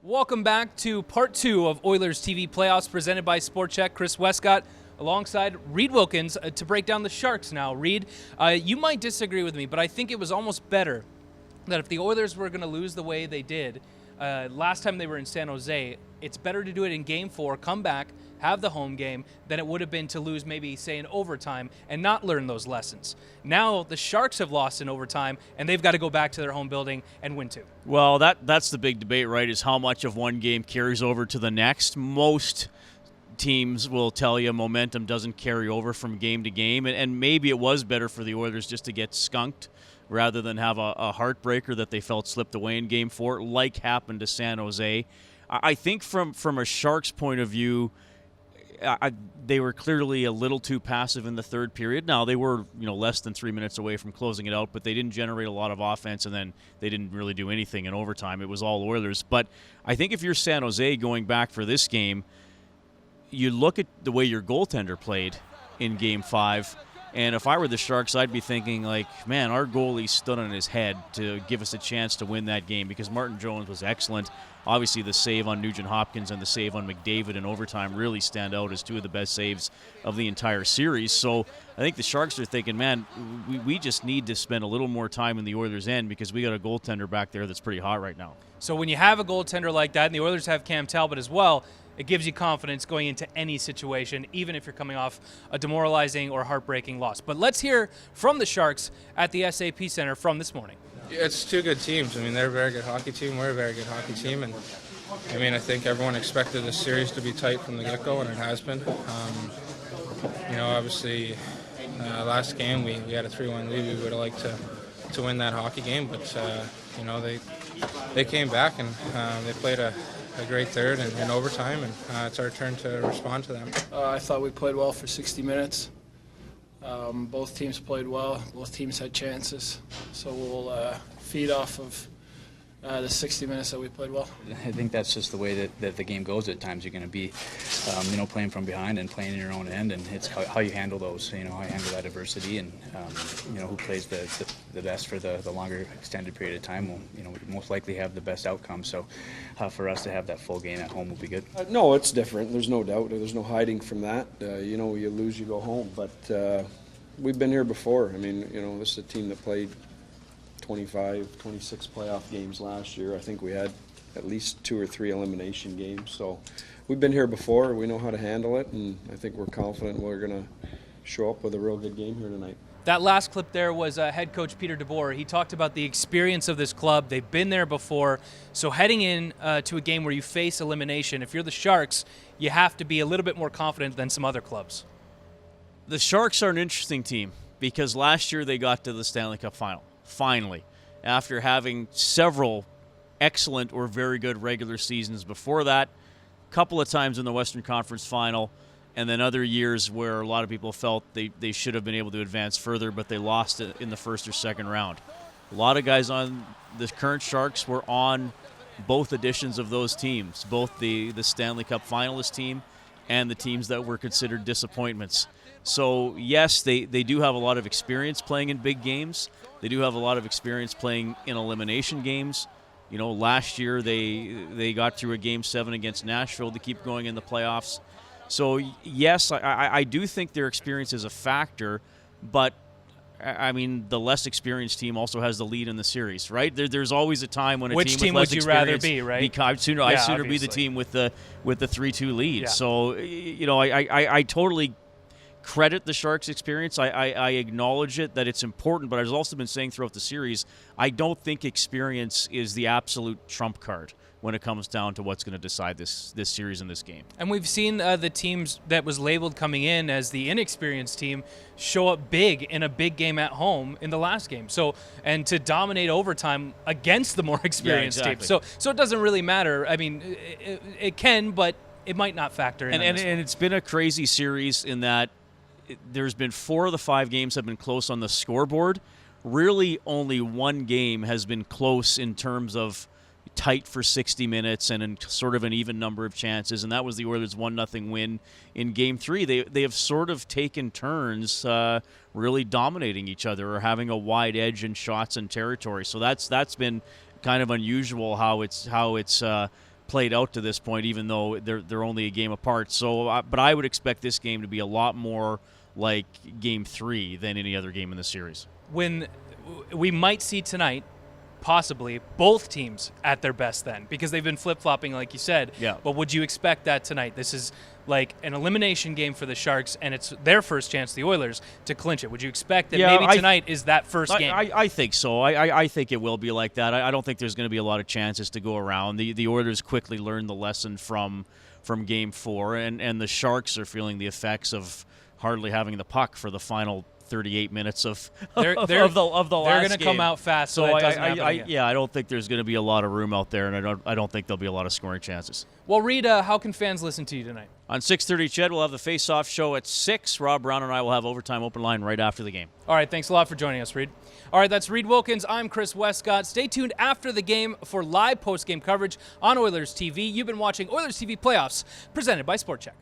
Welcome back to part two of Oilers TV playoffs presented by Sport Check. Chris Wescott alongside Reid Wilkins to break down the Sharks now. Reid, you might disagree with me, but I think it was almost better that if the Oilers were going to lose the way they did last time they were in San Jose, it's better to do it in Game 4, come back, have the home game, than it would have been to lose maybe, say, in overtime and not learn those lessons. Now the Sharks have lost in overtime, and they've got to go back to their home building and win two. Well, that's the big debate, right, is how much of one game carries over to the next. Most teams will tell you momentum doesn't carry over from game to game, and maybe it was better for the Oilers just to get skunked rather than have a heartbreaker that they felt slipped away in Game 4, like happened to San Jose. I think from a Sharks point of view, they were clearly a little too passive in the third period. Now, they were less than 3 minutes away from closing it out, but they didn't generate a lot of offense, and then they didn't really do anything in overtime. It was all Oilers. But I think if you're San Jose going back for this game, you look at the way your goaltender played in Game 5, and if I were the Sharks, I'd be thinking, man, our goalie stood on his head to give us a chance to win that game because Martin Jones was excellent. Obviously, the save on Nugent-Hopkins and the save on McDavid in overtime really stand out as two of the best saves of the entire series. So I think the Sharks are thinking, man, we just need to spend a little more time in the Oilers' end because we got a goaltender back there that's pretty hot right now. So when you have a goaltender like that, and the Oilers have Cam Talbot as well, it gives you confidence going into any situation, even if you're coming off a demoralizing or heartbreaking loss. But let's hear from the Sharks at the SAP Center from this morning. It's two good teams. I mean, they're a very good hockey team. We're a very good hockey team. And, I think everyone expected this series to be tight from the get-go, and it has been. Obviously, last game we had a 3-1 lead. We would have liked to win that hockey game. But, they came back and they played a great third in overtime, and it's our turn to respond to them. I thought we played well for 60 minutes. Both teams played well. Both teams had chances. So we'll feed off of the 60 minutes that we played well. I think that's just the way that the game goes at times. You're going to be, playing from behind and playing in your own end, and it's how you handle those, how you handle that adversity, and, who plays the best for the longer extended period of time will, most likely have the best outcome. So for us to have that full game at home will be good. No, it's different. There's no doubt. There's no hiding from that. You lose, you go home. But we've been here before. This is a team that played 25, 26 playoff games last year. I think we had at least 2 or 3 elimination games. So we've been here before. We know how to handle it, and I think we're confident we're going to show up with a real good game here tonight. That last clip there was head coach Peter DeBoer. He talked about the experience of this club. They've been there before. So heading in to a game where you face elimination, if you're the Sharks, you have to be a little bit more confident than some other clubs. The Sharks are an interesting team because last year they got to the Stanley Cup final. Finally, after having several excellent or very good regular seasons before that, a couple of times in the Western Conference final, and then other years where a lot of people felt they should have been able to advance further, but they lost it in the first or second round. A lot of guys on the current Sharks were on both editions of those teams, both the Stanley Cup finalist team and the teams that were considered disappointments. So, yes, they do have a lot of experience playing in big games. They do have a lot of experience playing in elimination games. Last year they got through a Game 7 against Nashville to keep going in the playoffs. So, yes, I do think their experience is a factor, but, the less experienced team also has the lead in the series, right? There's always a time when a Which team with less would you rather experience be, right? I'd sooner be the team with the 3-2 lead. Yeah. So, I totally credit the Sharks' experience. I acknowledge it, that it's important, but I've also been saying throughout the series, I don't think experience is the absolute trump card when it comes down to what's going to decide this series and this game. And we've seen the teams that was labeled coming in as the inexperienced team show up big in a big game at home in the last game. So, and to dominate overtime against the more experienced team. So it doesn't really matter. It can, but it might not factor in. And it's been a crazy series in that there's been 4 of the 5 games have been close on the scoreboard. Really, only one game has been close in terms of tight for 60 minutes and in sort of an even number of chances, and that was the Oilers' 1-0 win in Game 3. They have sort of taken turns really dominating each other or having a wide edge in shots and territory. So that's been kind of unusual how it's played out to this point, even though they're only a game apart. So, but I would expect this game to be a lot more like Game 3 than any other game in the series. When we might see tonight, possibly both teams at their best then, because they've been flip-flopping like you said. Yeah. But would you expect that tonight? This is like an elimination game for the Sharks, and it's their first chance, the Oilers, to clinch it. Would you expect that maybe tonight is that first game? I think so. I think it will be like that. I don't think there's going to be a lot of chances to go around. The Oilers quickly learned the lesson from Game 4, and the Sharks are feeling the effects of hardly having the puck for the final 38 minutes of the last They're game. going to come out fast, so that doesn't happen again. I don't think there's going to be a lot of room out there, and I don't think there'll be a lot of scoring chances. Well, Reid, how can fans listen to you tonight? On 6:30, Ched, we'll have the face-off show at 6. Rob Brown and I will have Overtime Open Line right after the game. All right, thanks a lot for joining us, Reid. All right, that's Reid Wilkins. I'm Chris Wescott. Stay tuned after the game for live post-game coverage on Oilers TV. You've been watching Oilers TV Playoffs, presented by Sport Check.